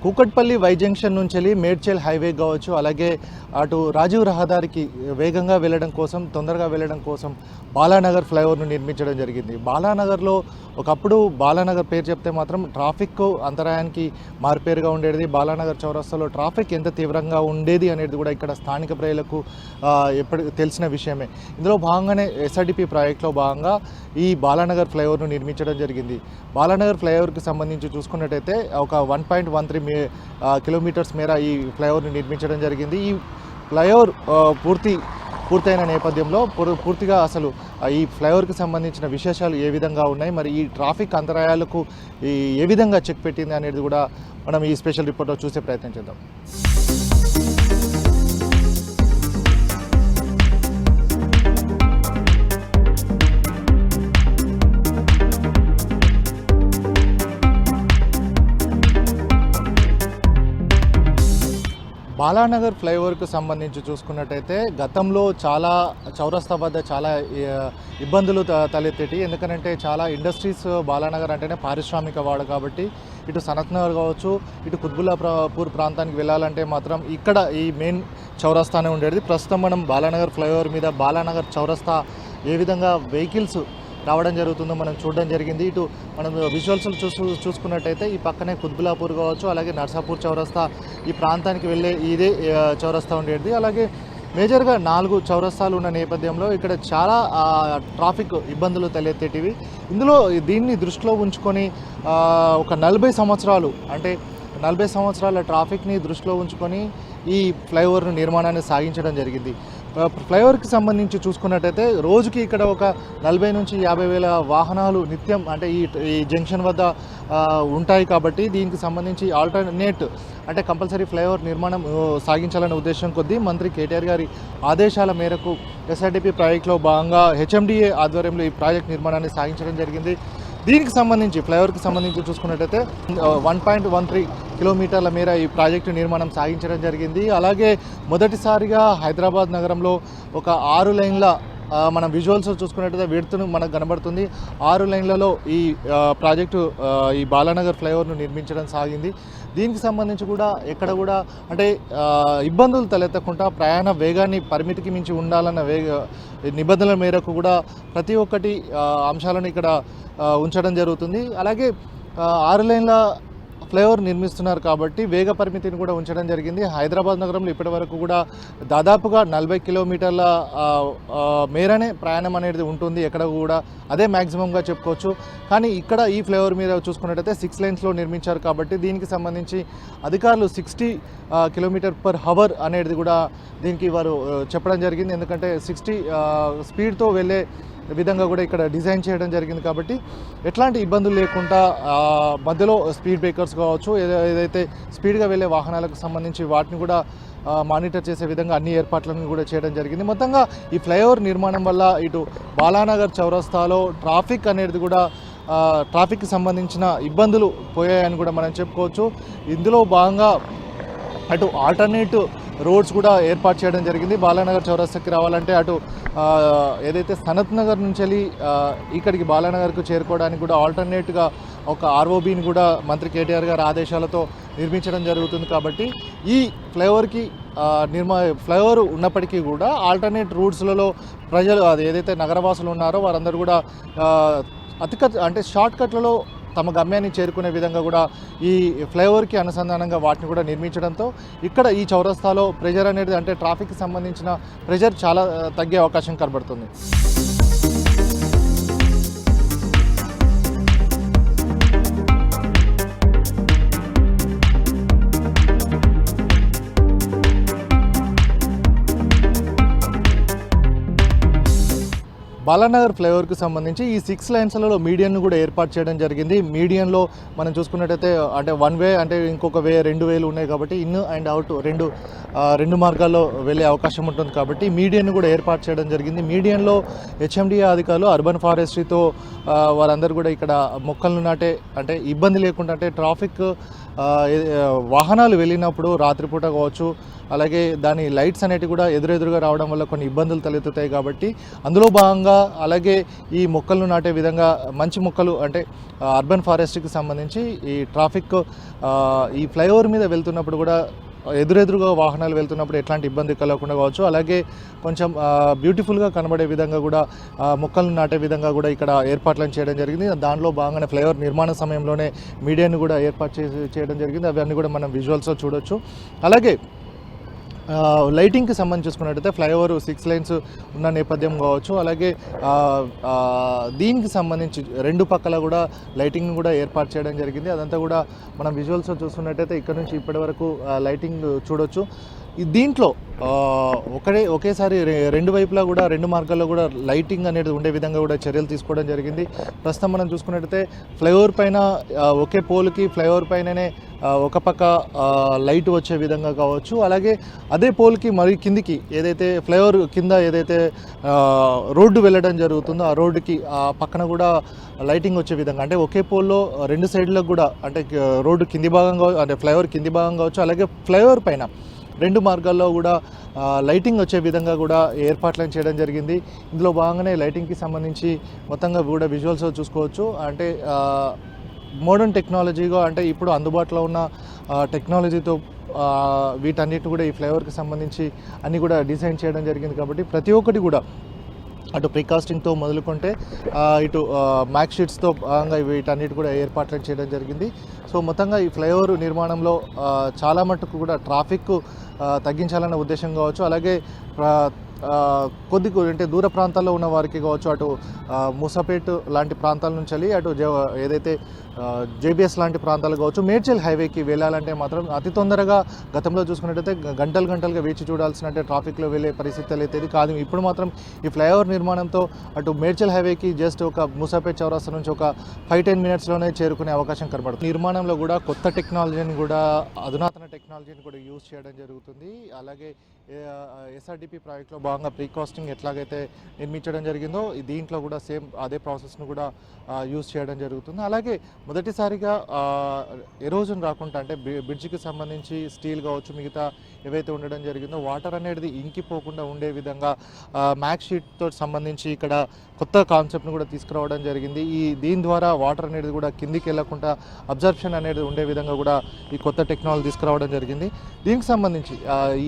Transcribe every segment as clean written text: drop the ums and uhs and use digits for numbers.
Kukatpally Y junction నుంచి వెళ్ళి Medchal highway కావచ్చు, అలాగే అటు రాజీవ్ రహదారికి వేగంగా వెళ్ళడం కోసం, తొందరగా వెళ్ళడం కోసం బాలానగర్ ఫ్లైఓవర్ను నిర్మించడం జరిగింది. బాలానగర్లో ఒకప్పుడు బాలానగర్ పేరు చెప్తే మాత్రం ట్రాఫిక్ అంతరాయానికి మారుపేరుగా ఉండేది. బాలానగర్ చౌరస్తాలో ట్రాఫిక్ ఎంత తీవ్రంగా ఉండేది అనేది కూడా ఇక్కడ స్థానిక ప్రజలకు ఎప్పటి తెలిసిన విషయమే. ఇందులో భాగంగానే ఎస్ఆర్డిపి ప్రాజెక్టులో భాగంగా ఈ బాలానగర్ ఫ్లైఓవర్ను నిర్మించడం జరిగింది. బాలానగర్ ఫ్లైఓవర్కి సంబంధించి చూసుకున్నట్టయితే ఒక 1.13 కిలోమీటర్స్ మేర ఈ ఫ్లైఓవర్ని నిర్మించడం జరిగింది. ఈ ఫ్లైఓవర్ పూర్తయిన నేపథ్యంలో పూర్తిగా అసలు ఈ ఫ్లైఓవర్కి సంబంధించిన విశేషాలు ఏ విధంగా ఉన్నాయి, మరి ఈ ట్రాఫిక్ అంతరాయాలకు ఏ విధంగా చెక్ పెట్టింది అనేది కూడా మనం ఈ స్పెషల్ రిపోర్ట్లో చూసే ప్రయత్నం చేద్దాం. బాలానగర్ ఫ్లైఓవర్కు సంబంధించి చూసుకున్నట్టయితే గతంలో చాలా చౌరస్తా వద్ద చాలా ఇబ్బందులు తలెత్తేటి. ఎందుకంటే చాలా ఇండస్ట్రీస్ బాలానగర్ అంటేనే పారిశ్రామిక వాడ కాబట్టి ఇటు సనత్ నగర్ కావచ్చు, ఇటు కుత్బుల్లాపూర్ ప్రాంతానికి వెళ్ళాలంటే మాత్రం ఇక్కడ ఈ మెయిన్ చౌరస్తానే ఉండేది. ప్రస్తుతం మనం బాలానగర్ ఫ్లైఓవర్ మీద బాలానగర్ చౌరస్తా ఏ విధంగా వెహికల్స్ రావడం జరుగుతుందో మనం చూడడం జరిగింది. ఇటు మనం విజువల్స్ చూసుకున్నట్టయితే ఈ పక్కనే కుత్బుల్లాపూర్ కావచ్చు, అలాగే నర్సాపూర్ చౌరస్తా ఈ ప్రాంతానికి వెళ్ళే ఇదే చౌరస్తా ఉండేది. అలాగే మేజర్గా 4 చౌరస్తాలు ఉన్న నేపథ్యంలో ఇక్కడ చాలా ట్రాఫిక్ ఇబ్బందులు తలెత్తేటివి. ఇందులో దీన్ని దృష్టిలో ఉంచుకొని ఒక 40 సంవత్సరాలు అంటే 40 సంవత్సరాల ట్రాఫిక్ని దృష్టిలో ఉంచుకొని ఈ ఫ్లైఓవర్ నిర్మాణాన్ని సాగించడం జరిగింది. ఫ్లైఓవర్కి సంబంధించి చూసుకున్నట్టయితే రోజుకి ఇక్కడ ఒక 40 నుంచి 50 వేల వాహనాలు నిత్యం అంటే ఈ జంక్షన్ వద్ద ఉంటాయి. కాబట్టి దీనికి సంబంధించి ఆల్టర్నేట్ అంటే కంపల్సరీ ఫ్లైఓవర్ నిర్మాణం సాగించాలనే ఉద్దేశం కొద్దీ మంత్రి కేటీఆర్ గారి ఆదేశాల మేరకు ఎస్ఆర్డిపి ప్రాజెక్టులో భాగంగా హెచ్ఎండిఏ ఆధ్వర్యంలో ఈ ప్రాజెక్ట్ నిర్మాణాన్ని సాగించడం జరిగింది. దీనికి సంబంధించి ఫ్లైఓవర్కి సంబంధించి చూసుకున్నట్టయితే 1.13 కిలోమీటర్ల మేర ఈ ప్రాజెక్టు నిర్మాణం సాగించడం జరిగింది. అలాగే మొదటిసారిగా హైదరాబాద్ నగరంలో ఒక 6 లైన్ల మనం విజువల్స్ చూసుకున్నట్టయితే విడ్త్ను మనకు కనబడుతుంది. 6 లైన్లలో ఈ ప్రాజెక్టు ఈ బాలానగర్ ఫ్లైఓవర్ను నిర్మించడం సాగింది. దీనికి సంబంధించి కూడా ఎక్కడ కూడా అంటే ఇబ్బందులు తలెత్తకుండా ప్రయాణ వేగాన్ని పరిమితికి మించి ఉండాలన్న నిబంధనల మేరకు కూడా ప్రతి ఒక్కటి అంశాలను ఇక్కడ ఉంచడం జరుగుతుంది. అలాగే 6 లైన్ల ఫ్లైఓవర్ నిర్మిస్తున్నారు కాబట్టి వేగ పరిమితిని కూడా ఉంచడం జరిగింది. హైదరాబాద్ నగరంలో ఇప్పటి వరకు కూడా దాదాపుగా 40 కిలోమీటర్ల మేరనే ప్రయాణం అనేది ఉంటుంది. ఎక్కడ కూడా అదే మ్యాక్సిమంగా చెప్పుకోవచ్చు. కానీ ఇక్కడ ఈ ఫ్లైఓవర్ మీద చూసుకున్నట్టయితే 6 లైన్స్లో నిర్మించారు కాబట్టి దీనికి సంబంధించి అధికారులు 60 km/h అనేది కూడా దీనికి వారు చెప్పడం జరిగింది. ఎందుకంటే 60 స్పీడ్తో వెళ్ళే విధంగా కూడా ఇక్కడ డిజైన్ చేయడం జరిగింది. కాబట్టి ఎట్లాంటి ఇబ్బందులు లేకుండా మధ్యలో స్పీడ్ బ్రేకర్స్ కావచ్చు, ఏదైతే స్పీడ్గా వెళ్ళే వాహనాలకు సంబంధించి వాటిని కూడా మానిటర్ చేసే విధంగా అన్ని ఏర్పాట్లను కూడా చేయడం జరిగింది. మొత్తంగా ఈ ఫ్లైఓవర్ నిర్మాణం వల్ల ఇటు బాలానగర్ చౌరస్తాలో ట్రాఫిక్ అనేది కూడా ట్రాఫిక్కి సంబంధించిన ఇబ్బందులు పోయాయని కూడా మనం చెప్పుకోవచ్చు. ఇందులో భాగంగా అటు ఆల్టర్నేటివ్ రోడ్స్ కూడా ఏర్పాటు చేయడం జరిగింది. బాలానగర్ చౌరస్తాకి రావాలంటే అటు ఏదైతే సనత్ నగర్ నుంచి వెళ్ళి ఇక్కడికి బాలానగర్కు చేరుకోవడానికి కూడా ఆల్టర్నేట్గా ఒక ఆర్ఓబీని కూడా మంత్రి కేటీఆర్ గారి ఆదేశాలతో నిర్మించడం జరుగుతుంది. కాబట్టి ఈ ఫ్లైఓవర్ ఉన్నప్పటికీ కూడా ఆల్టర్నేట్ రూట్స్లలో ప్రజలు అది ఏదైతే నగరవాసులు ఉన్నారో వారందరూ కూడా అంటే షార్ట్ కట్లలో తమ గమ్యాన్ని చేరుకునే విధంగా కూడా ఈ ఫ్లైఓవర్కి అనుసంధానంగా వాటిని కూడా నిర్మించడంతో ఇక్కడ ఈ చౌరస్తాలో ప్రెజర్ అనేది అంటే ట్రాఫిక్కి సంబంధించిన ప్రెజర్ చాలా తగ్గే అవకాశం కనబడుతుంది. బాలానగర్ ఫ్లైఓవర్కి సంబంధించి ఈ 6 లైన్స్లలో మీడియన్ను కూడా ఏర్పాటు చేయడం జరిగింది. మీడియన్లో మనం చూసుకున్నట్టయితే అంటే 1 వే అంటే ఇంకొక 2 వేలు ఉన్నాయి కాబట్టి ఇన్ అండ్ అవుట్ రెండు మార్గాల్లో వెళ్ళే అవకాశం ఉంటుంది. కాబట్టి మీడియన్ను కూడా ఏర్పాటు చేయడం జరిగింది. మీడియన్లో హెచ్ఎండిఏ అధికారులు అర్బన్ ఫారెస్ట్రీతో వారందరూ కూడా ఇక్కడ మొక్కలను నాటే అంటే ఇబ్బంది లేకుండా అంటే ట్రాఫిక్ వాహనాలు వెళ్ళినప్పుడు రాత్రిపూట కావచ్చు, అలాగే దాని లైట్స్ అనేటివి కూడా ఎదురెదురుగా రావడం వల్ల కొన్ని ఇబ్బందులు తలెత్తుతాయి. కాబట్టి అందులో భాగంగా అలాగే ఈ మొక్కలను నాటే విధంగా మంచి మొక్కలు అంటే అర్బన్ ఫారెస్ట్కి సంబంధించి ఈ ట్రాఫిక్ ఈ ఫ్లైఓవర్ మీద వెళ్తున్నప్పుడు కూడా ఎదురెదురుగా వాహనాలు వెళ్తున్నప్పుడు ఎట్లాంటి ఇబ్బంది కలగకుండా కావచ్చు, అలాగే కొంచెం బ్యూటిఫుల్గా కనబడే విధంగా కూడా మొక్కలను నాటే విధంగా కూడా ఇక్కడ ఏర్పాట్లను చేయడం జరిగింది. దానిలో భాగంగానే ఫ్లైఓవర్ నిర్మాణ సమయంలోనే మీడియాను కూడా ఏర్పాటు చేయడం జరిగింది. అవన్నీ కూడా మనం విజువల్స్లో చూడొచ్చు. అలాగే లైటింగ్కి సంబంధించి చూసుకున్నట్టయితే ఫ్లైఓవర్ 6 లైన్స్ ఉన్న నేపథ్యం కావచ్చు, అలాగే దీనికి సంబంధించి 2 పక్కల కూడా లైటింగ్ కూడా ఏర్పాటు చేయడం జరిగింది. అదంతా కూడా మనం విజువల్స్లో చూసుకున్నట్టయితే ఇక్కడ నుంచి ఇప్పటి వరకు లైటింగ్ చూడొచ్చు. దీంట్లో ఒకేసారి 2 వైపులా కూడా 2 మార్గాల్లో కూడా లైటింగ్ అనేది ఉండే విధంగా కూడా చర్యలు తీసుకోవడం జరిగింది. ప్రస్తుతం మనం చూసుకున్నట్టయితే ఫ్లైఓవర్ పైన ఒకే పోల్కి ఫ్లైఓవర్ పైననే ఒక పక్క లైట్ వచ్చే విధంగా కావచ్చు, అలాగే అదే పోల్కి మరి కిందికి ఏదైతే ఫ్లైఓవర్ కింద ఏదైతే రోడ్డు వెళ్ళడం జరుగుతుందో ఆ రోడ్డుకి ఆ పక్కన కూడా లైటింగ్ వచ్చే విధంగా, అంటే ఒకే పోల్లో 2 సైడ్లకు కూడా అంటే రోడ్డు కింది భాగం అంటే ఫ్లైఓవర్ కింది భాగం కావచ్చు, అలాగే ఫ్లైఓవర్ పైన 2 మార్గాల్లో కూడా లైటింగ్ వచ్చే విధంగా కూడా ఏర్పాట్లను చేయడం జరిగింది. ఇందులో భాగంగానే లైటింగ్కి సంబంధించి మొత్తంగా కూడా విజువల్స్ చూసుకోవచ్చు. అంటే మోడర్న్ టెక్నాలజీగా అంటే ఇప్పుడు అందుబాటులో ఉన్న టెక్నాలజీతో వీటన్నిటి కూడా ఈ ఫ్లైఓవర్కి సంబంధించి అన్నీ కూడా డిజైన్ చేయడం జరిగింది. కాబట్టి ప్రతి ఒక్కటి కూడా అటు ప్రికాస్టింగ్తో మొదలుకుంటే ఇటు మ్యాక్ షీట్స్తో భాగంగా వీటన్నిటి కూడా ఏర్పాట్లను చేయడం జరిగింది. సో మొత్తంగా ఈ ఫ్లైఓవర్ నిర్మాణంలో చాలా మట్టుకు కూడా ట్రాఫిక్ తగ్గించాలన్న ఉద్దేశం కావచ్చు, అలాగే అంటే దూర ప్రాంతాల్లో ఉన్న వారికి కావచ్చు, అటు మూసాపేట్ లాంటి ప్రాంతాల నుంచి వెళ్ళి అటు ఏదైతే జేబీఎస్ లాంటి ప్రాంతాలు కావచ్చు, మేడ్చల్ హైవేకి వెళ్ళాలంటే మాత్రం అతి తొందరగా గతంలో చూసుకున్నట్టయితే గంటలుగా వేచి చూడాల్సిన ట్రాఫిక్లో వెళ్ళే పరిస్థితి అయితే కాదు. ఇప్పుడు మాత్రం ఈ ఫ్లైఓవర్ నిర్మాణంతో అటు మేడ్చల్ హైవేకి జస్ట్ ఒక మూసాపేట్ చౌరస్తా నుంచి ఒక 5-10 మినిట్స్లోనే చేరుకునే అవకాశం కనబడుతుంది. నిర్మాణంలో కూడా కొత్త టెక్నాలజీని కూడా అధునాతన టెక్నాలజీని కూడా యూజ్ చేయడం జరుగుతుంది. అలాగే ఎస్ఆర్డిపి ప్రాజెక్ట్లో భాగంగా ప్రీకాస్టింగ్ ఎట్లాగైతే నిర్మించడం జరిగిందో దీంట్లో కూడా సేమ్ అదే ప్రాసెస్ను కూడా యూజ్ చేయడం జరుగుతుంది. అలాగే మొదటిసారిగా ఎరోజన్ రాకుండా అంటే బ్రిడ్జికి సంబంధించి స్టీల్ కావచ్చు, మిగతా ఏవైతే ఉండడం జరిగిందో వాటర్ అనేది ఇంకిపోకుండా ఉండే విధంగా మ్యాక్ షీట్తో సంబంధించి ఇక్కడ కొత్త కాన్సెప్ట్ను కూడా తీసుకురావడం జరిగింది. దీని ద్వారా వాటర్ అనేది కూడా కిందికి వెళ్లకుండా అబ్జర్ప్షన్ అనేది ఉండే విధంగా కూడా ఈ కొత్త టెక్నాలజీ తీసుకురావడం జరిగింది. దీనికి సంబంధించి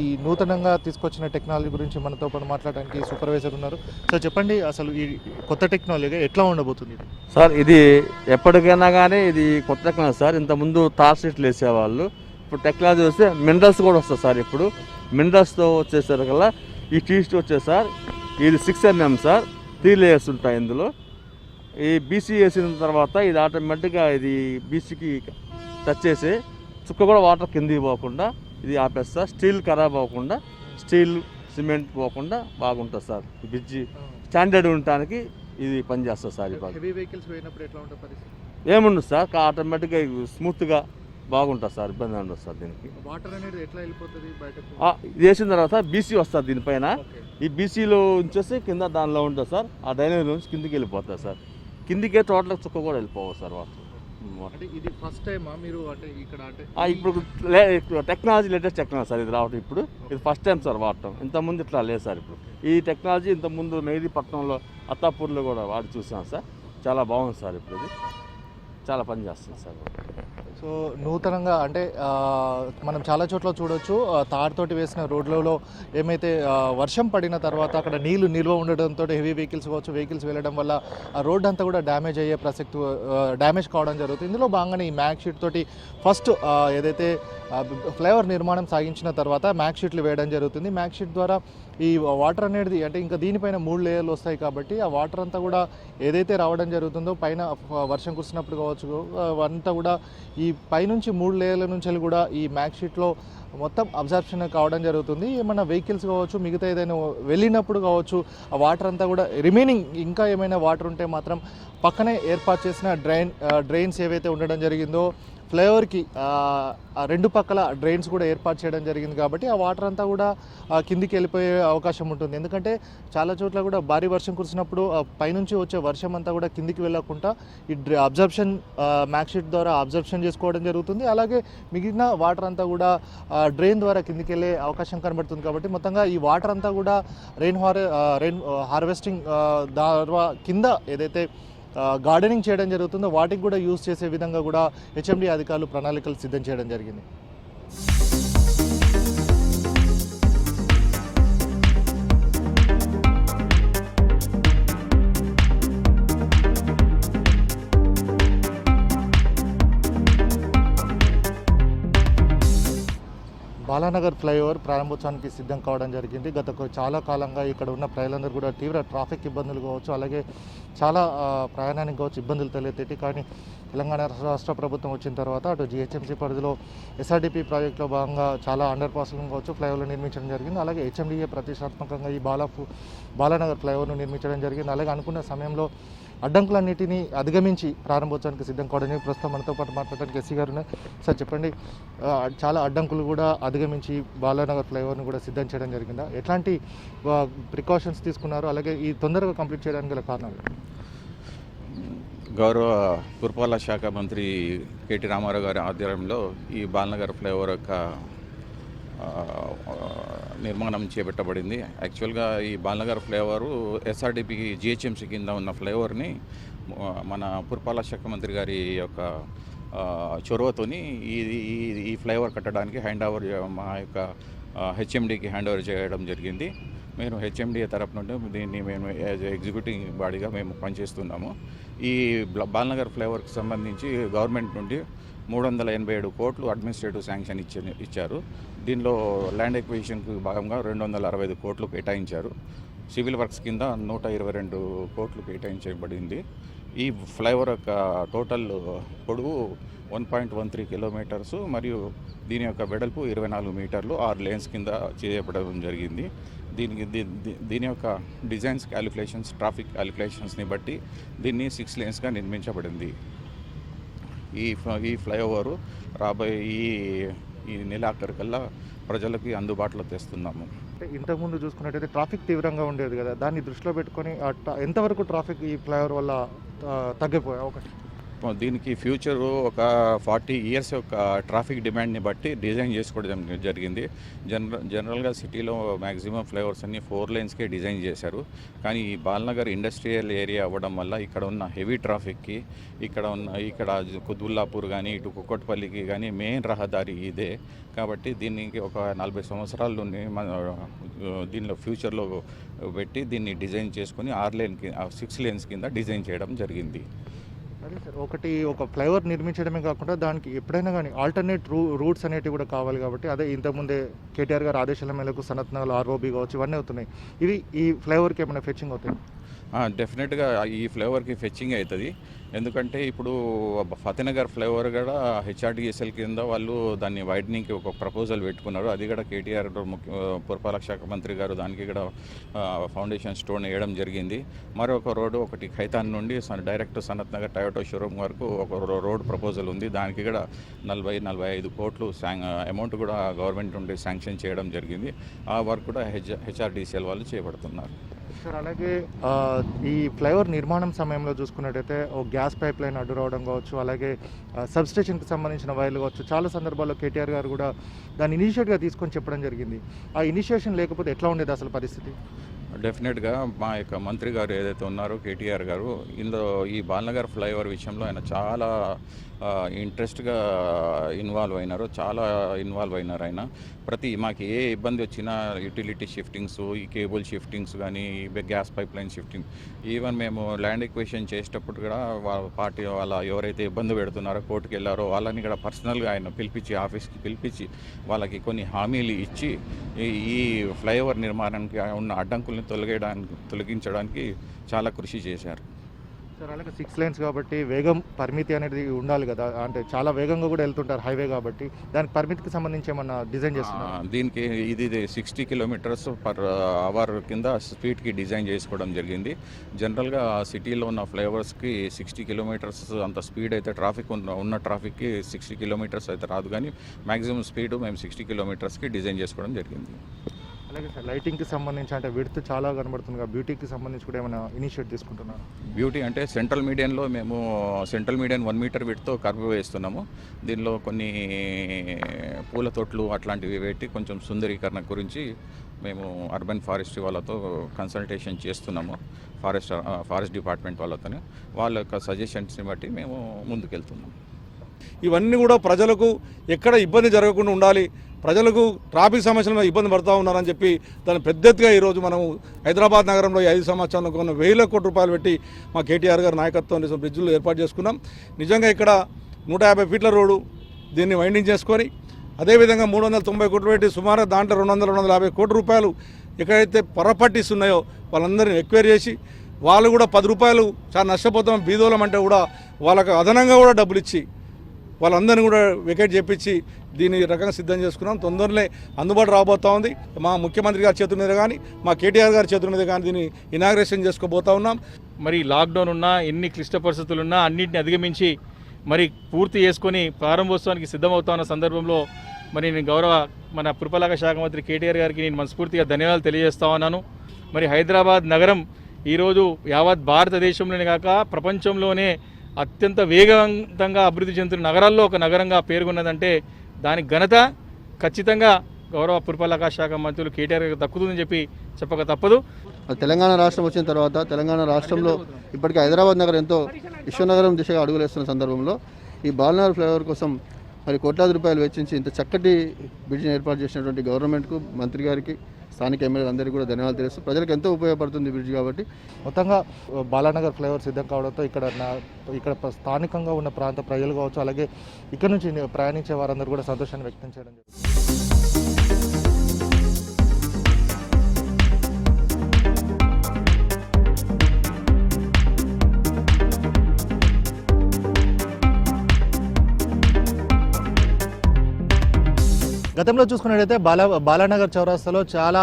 ఈ నూతనంగా తీసుకొచ్చిన టెక్నాలజీ గురించి మనతో పాటు మాట్లాడడానికి సూపర్వైజర్ ఉన్నారు. సో చెప్పండి, అసలు ఈ కొత్త టెక్నాలజీ ఎట్లా ఉండబోతుంది సార్? ఇది ఎప్పటికైనా కానీ ఇది కొత్త టెక్నాలజీ సార్. ఇంతకుముందు తార్ షీట్లు వేసేవాళ్ళు, ఇప్పుడు టెక్నాలజీ వస్తే మినరల్స్ కూడా వస్తుంది సార్. ఇప్పుడు మినరల్స్తో వచ్చేసరికల్లా ఈ టీస్ట్ వచ్చేది సార్. ఇది 6 mm సార్, 3 లేయర్స్ ఉంటాయి ఇందులో. ఈ బీసీ వేసిన తర్వాత ఇది ఆటోమేటిక్గా ఇది బీసీకి టచ్ చేసి చుక్క కూడా వాటర్ కిందికి పోకుండా ఇది ఆపేస్తా. స్టీల్ ఖరాబ్ అవ్వకుండా, స్టీల్ సిమెంట్ పోకుండా బాగుంటుంది సార్. ఈ బ్రిడ్జి స్టాండర్డ్ ఉండటానికి ఇది పనిచేస్తుంది సార్. ఏముండదు సార్, ఆటోమేటిక్గా స్మూత్గా బాగుంటుంది సార్, ఇబ్బంది ఉండదు సార్. దీనికి వాటర్ అనేది ఎట్లా వెళ్ళిపోతుంది బయటకు? ఇది వేసిన తర్వాత బీసీ వస్తుంది దీనిపైన. ఈ బీసీలో ఉంచేసి కింద దానిలో ఉంటుంది సార్. ఆ డ్రైనేజ్ నుంచి కిందికి వెళ్ళిపోతుంది సార్. కిందికే టోటల్ చుక్క కూడా వెళ్ళిపోవాలి సార్ వాటర్. అంటే ఇది ఫస్ట్ టైమా మీరు అంటే ఇక్కడ అంటే ఇప్పుడు టెక్నాలజీ లేటెస్ట్ టెక్నాలజీ సార్ ఇది రావటం. ఇప్పుడు ఇది ఫస్ట్ టైం సార్ వాడటం. ఇంతకుముందు ఇట్లా లేదు సార్. ఇప్పుడు ఈ టెక్నాలజీ ఇంతకుముందు మెహదీపట్నంలో అత్తాపూర్లో కూడా వాడి చూసాం సార్. చాలా బాగుంది సార్. ఇప్పుడు ఇది చాలా పని చేస్తుంది సార్. సో నూతనంగా అంటే మనం చాలా చోట్ల చూడొచ్చు, తాడుతోటి వేసిన రోడ్లలో ఏమైతే వర్షం పడిన తర్వాత అక్కడ నీళ్లు నిల్వ ఉండడంతో హెవీ వెహికల్స్ వెళ్ళడం వల్ల ఆ రోడ్ అంతా కూడా డ్యామేజ్ కావడం జరుగుతుంది. ఇందులో భాగంగానే ఈ మ్యాక్ షీట్ తోటి ఫస్ట్ ఏదైతే ఫ్లైఓవర్ నిర్మాణం సాగించిన తర్వాత మ్యాక్ షీట్లు వేయడం జరుగుతుంది. మ్యాక్ షీట్ ద్వారా ఈ వాటర్ అనేది అంటే ఇంకా దీనిపైన 3 లేయర్లు వస్తాయి కాబట్టి ఆ వాటర్ అంతా కూడా ఏదైతే రావడం జరుగుతుందో పైన వర్షం కురిసినప్పుడు కావచ్చు అంతా కూడా ఈ పైనుంచి 3 లేయర్ల నుంచి కూడా ఈ మ్యాక్ షీట్లో మొత్తం అబ్జర్ప్షన్ కావడం జరుగుతుంది. ఏమైనా వెహికల్స్ కావచ్చు, మిగతా ఏదైనా వెళ్ళినప్పుడు కావచ్చు, ఆ వాటర్ అంతా కూడా రిమైనింగ్ ఇంకా ఏమైనా వాటర్ ఉంటే మాత్రం పక్కనే ఏర్పాటు చేసిన డ్రైన్స్ ఏవైతే ఉండడం జరిగిందో ఫ్లైఓవర్కి రెండు పక్కల డ్రైన్స్ కూడా ఏర్పాటు చేయడం జరిగింది కాబట్టి ఆ వాటర్ అంతా కూడా కిందికి వెళ్ళిపోయే అవకాశం ఉంటుంది. ఎందుకంటే చాలా చోట్ల కూడా భారీ వర్షం కురిసినప్పుడు పైనుంచి వచ్చే వర్షం అంతా కూడా కిందికి వెళ్ళకుండా ఈ అబ్జర్ప్షన్ మ్యాక్షీట్ ద్వారా అబ్జర్ప్షన్ చేసుకోవడం జరుగుతుంది. అలాగే మిగిలిన వాటర్ అంతా కూడా డ్రైన్ ద్వారా కిందికి వెళ్ళే అవకాశం కనబడుతుంది. కాబట్టి మొత్తంగా ఈ వాటర్ అంతా కూడా రెయిన్ హార్వెస్టింగ్ ద్వారా కింద ఏదైతే గార్డెనింగ్ చేయడం జరుగుతుందో వాటికి కూడా యూజ్ చేసే విధంగా కూడా హెచ్ఎండి అధికారులు ప్రణాళికలు సిద్ధం చేయడం జరిగింది. బాలానగర్ ఫ్లైఓవర్ ప్రారంభోత్సవానికి సిద్ధం కావడం జరిగింది. చాలా కాలంగా ఇక్కడ ఉన్న ప్రజలందరూ కూడా తీవ్ర ట్రాఫిక్ ఇబ్బందులు కావచ్చు, అలాగే చాలా ప్రయాణానికి కావచ్చు ఇబ్బందులు తలెత్తేటి. కానీ తెలంగాణ రాష్ట్ర ప్రభుత్వం వచ్చిన తర్వాత అటు జిహెచ్ఎంసీ పరిధిలో ఎస్ఆర్డిపి ప్రాజెక్టులో భాగంగా చాలా అండర్ పాస్లను కావచ్చు ఫ్లైఓవర్లు నిర్మించడం జరిగింది. అలాగే హెచ్ఎండిఏ ప్రతిష్టాత్మకంగా ఈ బాలానగర్ ఫ్లైఓవర్ను నిర్మించడం జరిగింది. అలాగే అనుకున్న సమయంలో అడ్డంకులన్నిటినీ అధిగమించి ప్రారంభోత్సవానికి సిద్ధం కావడానికి ప్రస్తుతం మనతో పాటు మాట్లాడడానికి ఎస్సీ గారు ఉన్నారు. సార్ చెప్పండి, చాలా అడ్డంకులు కూడా అధిగమించి బాలానగర్ ఫ్లైఓవర్ను కూడా సిద్ధం చేయడం జరిగిందా? ఎట్లాంటి ప్రికాషన్స్ తీసుకున్నారు? అలాగే ఈ తొందరగా కంప్లీట్ చేయడానికి గల కారణాలు? గౌరవ పురపాలక శాఖ మంత్రి కేటీ రామారావు గారి ఆధ్వర్యంలో ఈ బాలనగర్ ఫ్లైఓవర్ యొక్క నిర్మాణం చేపట్టబడింది. యాక్చువల్గా ఈ బాలనగర్ ఫ్లైఓవరు ఎస్ఆర్డిపి జిహెచ్ఎంసీ కింద ఉన్న ఫ్లైఓవర్ని మన పురపాలక శాఖ మంత్రి గారి యొక్క చొరవతోని ఈ ఫ్లైఓవర్ కట్టడానికి మా యొక్క హెచ్ఎండికి హ్యాండ్ ఓవర్ చేయడం జరిగింది. మేము హెచ్ఎండిఏ తరపు నుండి దీన్ని మేము యాజ్ ఎగ్జిక్యూటివ్ బాడీగా మేము పనిచేస్తున్నాము. ఈ బాలనగర్ ఫ్లైఓవర్కి సంబంధించి గవర్నమెంట్ నుండి 387 కోట్లు అడ్మినిస్ట్రేటివ్ శాంక్షన్ ఇచ్చారు. దీనిలో ల్యాండ్ ఎక్విజిషన్కి భాగంగా 265 కోట్లు కేటాయించారు. సివిల్ వర్క్స్ కింద 122 కోట్లు కేటాయించబడింది. ఈ ఫ్లైఓవర్ యొక్క టోటల్ పొడవు 1.13 కిలోమీటర్స్ మరియు దీని యొక్క వెడల్పు 24 మీటర్లు 6 లేన్స్ కింద చేయబడడం జరిగింది. దీని యొక్క డిజైన్స్ క్యాలిక్యులేషన్స్ ట్రాఫిక్ క్యాలిక్యులేషన్స్ని బట్టి దీన్ని 6 లేన్స్గా నిర్మించబడింది. ఈ ఫ్లైఓవరు రాబోయే ఈ నెలాఖరుకల్లా ప్రజలకి అందుబాటులో తెస్తున్నాము. అంటే ఇంతకుముందు చూసుకున్నట్టయితే ట్రాఫిక్ తీవ్రంగా ఉండేది కదా, దాన్ని దృష్టిలో పెట్టుకొని ఎంతవరకు ట్రాఫిక్ ఈ ఫ్లైఓవర్ వల్ల తగ్గిపోయే అవకాశం? దీనికి ఫ్యూచరు ఒక 40 ఇయర్స్ యొక్క ట్రాఫిక్ డిమాండ్ని బట్టి డిజైన్ చేసుకోవడం జరిగింది. జనరల్గా సిటీలో మ్యాక్సిమం ఫ్లైఓవర్స్ అన్ని 4 లేన్స్కే డిజైన్ చేశారు. కానీ ఈ బాలనగర్ ఇండస్ట్రియల్ ఏరియా అవ్వడం వల్ల ఇక్కడ ఉన్న హెవీ ట్రాఫిక్కి ఇక్కడ కుతుల్లాపూర్ కానీ ఇటు కుక్కట్పల్లికి కానీ మెయిన్ రహదారి ఇదే. కాబట్టి దీనికి ఒక 40 సంవత్సరాల నుండి దీనిలో ఫ్యూచర్లో పెట్టి దీన్ని డిజైన్ చేసుకొని 6 లేన్స్ కింద డిజైన్ చేయడం జరిగింది. అదే సార్, ఒక ఫ్లైఓవర్ నిర్మించడమే కాకుండా దానికి ఎప్పుడైనా కానీ ఆల్టర్నేట్ రూట్స్ అనేటివి కూడా కావాలి. కాబట్టి అదే ఇంతకుముందే కేటీఆర్ గారు ఆదేశాల మేరకు సనత్ నగర్ ఆర్ఓబి కావచ్చు ఇవన్నీ అవుతున్నాయి. ఇవి ఈ ఫ్లైఓవర్కి ఏమైనా ఫెచ్చింగ్ అవుతాయి? డెఫినెట్గా ఈ ఫ్లైఓవర్కి ఫెచ్చింగ్ అవుతుంది. ఎందుకంటే ఇప్పుడు ఫతేనగర్ ఫ్లైఓవర్ కూడా హెచ్ఆర్డిఎస్ఎల్ కింద వాళ్ళు దాన్ని వైడనింగ్కి ఒక ప్రపోజల్ పెట్టుకున్నారు. అది కూడా కేటీఆర్ పురపాలక శాఖ మంత్రి గారు దానికి కూడా ఫౌండేషన్ స్టోన్ వేయడం జరిగింది. మరొక రోడ్డు ఒకటి ఖైతాన్ నుండి direct Sanath Nagar Toyota showroom వరకు ఒక రోడ్ ప్రపోజల్ ఉంది. దానికి కూడా 40-45 కోట్లు అమౌంట్ కూడా గవర్నమెంట్ నుండి శాంక్షన్ చేయడం జరిగింది. ఆ వర్క్ కూడా హెచ్ఆర్డిసిఎల్ వాళ్ళు చేపడుతున్నారు. సార్ అలాగే ఈ ఫ్లైఓవర్ నిర్మాణం సమయంలో చూసుకున్నట్టయితే ఒక గ్యాస్ పైప్ లైన్ అడ్డు రావడం కావచ్చు, అలాగే సబ్స్టేషన్కి సంబంధించిన వైర్లు కావచ్చు, చాలా సందర్భాల్లో కేటీఆర్ గారు కూడా దాన్ని ఇనిషియేట్గా తీసుకొని చెప్పడం జరిగింది. ఆ ఇనిషియేషన్ లేకపోతే ఎట్లా ఉండేది అసలు పరిస్థితి? డెఫినెట్గా మా యొక్క మంత్రి గారు ఏదైతే ఉన్నారో కేటీఆర్ గారు ఇందులో ఈ బాలనగర్ ఫ్లైఓవర్ విషయంలో ఆయన చాలా ఇంట్రెస్ట్గా ఇన్వాల్వ్ అయినారు. ఆయన మాకు ఏ ఇబ్బంది వచ్చినా యూటిలిటీ షిఫ్టింగ్స్, ఈ కేబుల్ షిఫ్టింగ్స్ కానీ gas pipe line shifting, even మేము ల్యాండ్ ఎక్విజిషన్ చేసేటప్పుడు కూడా పార్టీ వాళ్ళ ఎవరైతే ఇబ్బంది పెడుతున్నారో కోర్టుకు వెళ్ళారో వాళ్ళని కూడా పర్సనల్గా ఆయన ఆఫీస్కి పిలిపించి వాళ్ళకి కొన్ని హామీలు ఇచ్చి ఈ ఫ్లైఓవర్ నిర్మాణానికి ఉన్న అడ్డంకుల్ని తొలగించడానికి చాలా కృషి చేశారు. సార్ అలాగే 6 lanes కాబట్టి వేగం పరిమితి అనేది ఉండాలి కదా, అంటే చాలా వేగంగా కూడా వెళ్తుంటారు హైవే కాబట్టి, దానికి పరిమితికి సంబంధించి ఏమన్నా డిజైన్ చేస్తున్నారు? దీనికి ఇది 60 కిలోమీటర్స్ పర్ అవర్ కింద స్పీడ్కి డిజైన్ చేసుకోవడం జరిగింది. జనరల్గా సిటీలో ఉన్న ఫ్లైఓవర్స్కి 60 కిలోమీటర్స్ అంత స్పీడ్ అయితే ట్రాఫిక్ ఉన్న ట్రాఫిక్కి 60 కిలోమీటర్స్ అయితే రాదు, కానీ మ్యాక్సిమం స్పీడ్ మేము 60 కిలోమీటర్స్కి డిజైన్ చేసుకోవడం జరిగింది. అలాగే సార్ లైటింగ్కి సంబంధించి అంటే విడ్త్ చాలా కనబడుతుంది కదా, బ్యూటీకి సంబంధించి కూడా ఏమైనా ఇనిషియేట్ తీసుకుంటున్నారు? బ్యూటీ అంటే సెంట్రల్ మీడియన్లో మేము సెంట్రల్ మీడియన్ 1 మీటర్ విడ్త్తో కర్వ్ వేస్తున్నాము. దీనిలో కొన్ని పూల తోటలు అట్లాంటివి పెట్టి కొంచెం సుందరీకరణ గురించి మేము అర్బన్ ఫారెస్ట్రీ వాళ్ళతో కన్సల్టేషన్ చేస్తున్నాము, ఫారెస్ట్ డిపార్ట్మెంట్ వాళ్ళతో. వాళ్ళ యొక్క సజెషన్స్ని బట్టి మేము ముందుకెళ్తున్నాము. ఇవన్నీ కూడా ప్రజలకు ఎక్కడ ఇబ్బంది జరగకుండా ఉండాలి, ప్రజలకు ట్రాఫిక్ సమస్యల మీద ఇబ్బంది పడుతూ ఉన్నారని చెప్పి దాన్ని పెద్ద ఎత్తుగా ఈరోజు మనం హైదరాబాద్ నగరంలో 5 సంవత్సరాల్లో కొన్ని వేల కోట్ల రూపాయలు పెట్టి మా కేటీఆర్ గారి నాయకత్వంలో బ్రిడ్జ్లు ఏర్పాటు చేసుకున్నాం. నిజంగా ఇక్కడ 150 ఫీట్ల రోడ్డు దీన్ని వైండింగ్ చేసుకొని, అదేవిధంగా 390 కోట్లు పెట్టి సుమారు దాంట్లో 200-250 కోట్ల రూపాయలు ఎక్కడైతే పొరపట్టిస్ ఉన్నాయో వాళ్ళందరినీ ఎక్వైర్ చేసి, వాళ్ళు కూడా 10 రూపాయలు చాలా నష్టపోతాం బీదోళం అంటే కూడా వాళ్ళకు అదనంగా కూడా డబ్బులు ఇచ్చి వాళ్ళందరినీ కూడా వికెట్ చేపించి దీన్ని రకంగా సిద్ధం చేసుకున్నాం. తొందరలో అందుబాటు రాబోతూ ఉంది. మా ముఖ్యమంత్రి గారి చేతుల మీద కానీ మా కేటీఆర్ గారి చేతుల మీద కానీ దీన్ని ఇనాగ్రేషన్ చేసుకోబోతా ఉన్నాం. మరి లాక్డౌన్ ఉన్నా, ఎన్ని క్లిష్ట పరిస్థితులు ఉన్నా అన్నింటిని అధిగమించి మరి పూర్తి చేసుకొని ప్రారంభోత్సవానికి సిద్ధమవుతా ఉన్న సందర్భంలో మరి నేను మన పురపాలక శాఖ మంత్రి కేటీఆర్ గారికి నేను మనస్ఫూర్తిగా ధన్యవాదాలు తెలియజేస్తా ఉన్నాను. మరి హైదరాబాద్ నగరం ఈరోజు యావత్ భారతదేశంలోనే కాక ప్రపంచంలోనే అత్యంత వేగవంతంగా అభివృద్ధి చెందుతున్న నగరాల్లో ఒక నగరంగా పేర్కొన్నదంటే దానికి ఘనత ఖచ్చితంగా గౌరవ పురపాలక శాఖ మంత్రులు కేటీఆర్ గారికి దక్కుతుందని చెప్పక తప్పదు. తెలంగాణ రాష్ట్రం వచ్చిన తర్వాత తెలంగాణ రాష్ట్రంలో ఇప్పటికీ హైదరాబాద్ నగరం ఎంతో విశ్వనగరం దిశగా అడుగులేస్తున్న సందర్భంలో ఈ బాలనగర్ ఫ్లైఓవర్ కోసం మరి కోట్లాది రూపాయలు వెచ్చించి ఇంత చక్కటి బ్రిడ్జిని ఏర్పాటు చేసినటువంటి గవర్నమెంట్కు, మంత్రి గారికి, స్థానిక ఎమ్మెల్యేలు అందరికీ కూడా ధన్యవాదాలు తెలుస్తూ ప్రజలకు ఎంతో ఉపయోగపడుతుంది బ్రిడ్జ్ కాబట్టి. మొత్తంగా బాలానగర్ ఫ్లైఓవర్ సిద్ధం కావడంతో ఇక్కడ స్థానికంగా ఉన్న ప్రాంత ప్రజలు కావచ్చు, అలాగే ఇక్కడ నుంచి ప్రయాణించే వారందరూ కూడా సంతోషాన్ని వ్యక్తం చేయడం జరుగుతుంది. గతంలో చూసుకున్నట్టయితే బాలానగర్ చౌరస్తాలో చాలా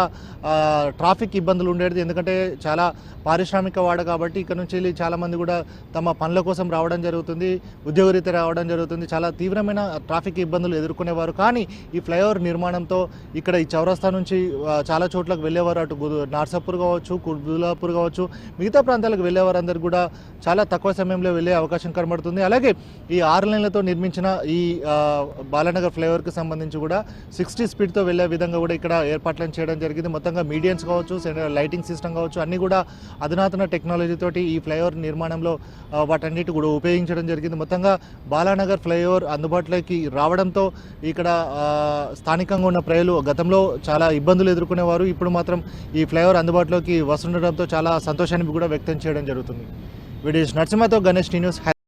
ట్రాఫిక్ ఇబ్బందులు ఉండేది, ఎందుకంటే చాలా పారిశ్రామిక వాడ కాబట్టి ఇక్కడ నుంచి వెళ్ళి చాలామంది కూడా తమ పనుల కోసం రావడం జరుగుతుంది, ఉద్యోగరీత్యా రావడం జరుగుతుంది, చాలా తీవ్రమైన ట్రాఫిక్ ఇబ్బందులు ఎదుర్కొనేవారు. కానీ ఈ ఫ్లైఓవర్ నిర్మాణంతో ఇక్కడ ఈ చౌరస్తా నుంచి చాలా చోట్లకు వెళ్ళేవారు, అటు నార్సాపూర్ కావచ్చు, కుర్బులాపూర్ కావచ్చు, మిగతా ప్రాంతాలకు వెళ్ళేవారందరూ కూడా చాలా తక్కువ సమయంలో వెళ్ళే అవకాశం కనబడుతుంది. అలాగే ఈ 6 లైన్లతో నిర్మించిన ఈ బాలానగర్ ఫ్లైఓవర్కి సంబంధించి కూడా 60 స్పీడ్తో వెళ్ళే విధంగా కూడా ఇక్కడ ఏర్పాట్లను చేయడం జరిగింది. మొత్తంగా మీడియన్స్ కావచ్చు, లైటింగ్ సిస్టమ్ కావచ్చు, అన్నీ కూడా అధునాతన టెక్నాలజీతోటి ఈ ఫ్లైఓవర్ నిర్మాణంలో వాటన్నిటి కూడా ఉపయోగించడం జరిగింది. మొత్తంగా బాలానగర్ ఫ్లైఓవర్ అందుబాటులోకి రావడంతో ఇక్కడ స్థానికంగా ఉన్న ప్రజలు గతంలో చాలా ఇబ్బందులు ఎదుర్కొనేవారు, ఇప్పుడు మాత్రం ఈ ఫ్లైఓవర్ అందుబాటులోకి వస్తుండడంతో చాలా సంతోషాన్ని కూడా వ్యక్తం చేయడం జరుగుతుంది. వీడియోస్ నరసింహతో గణేష్ టీ న్యూస్.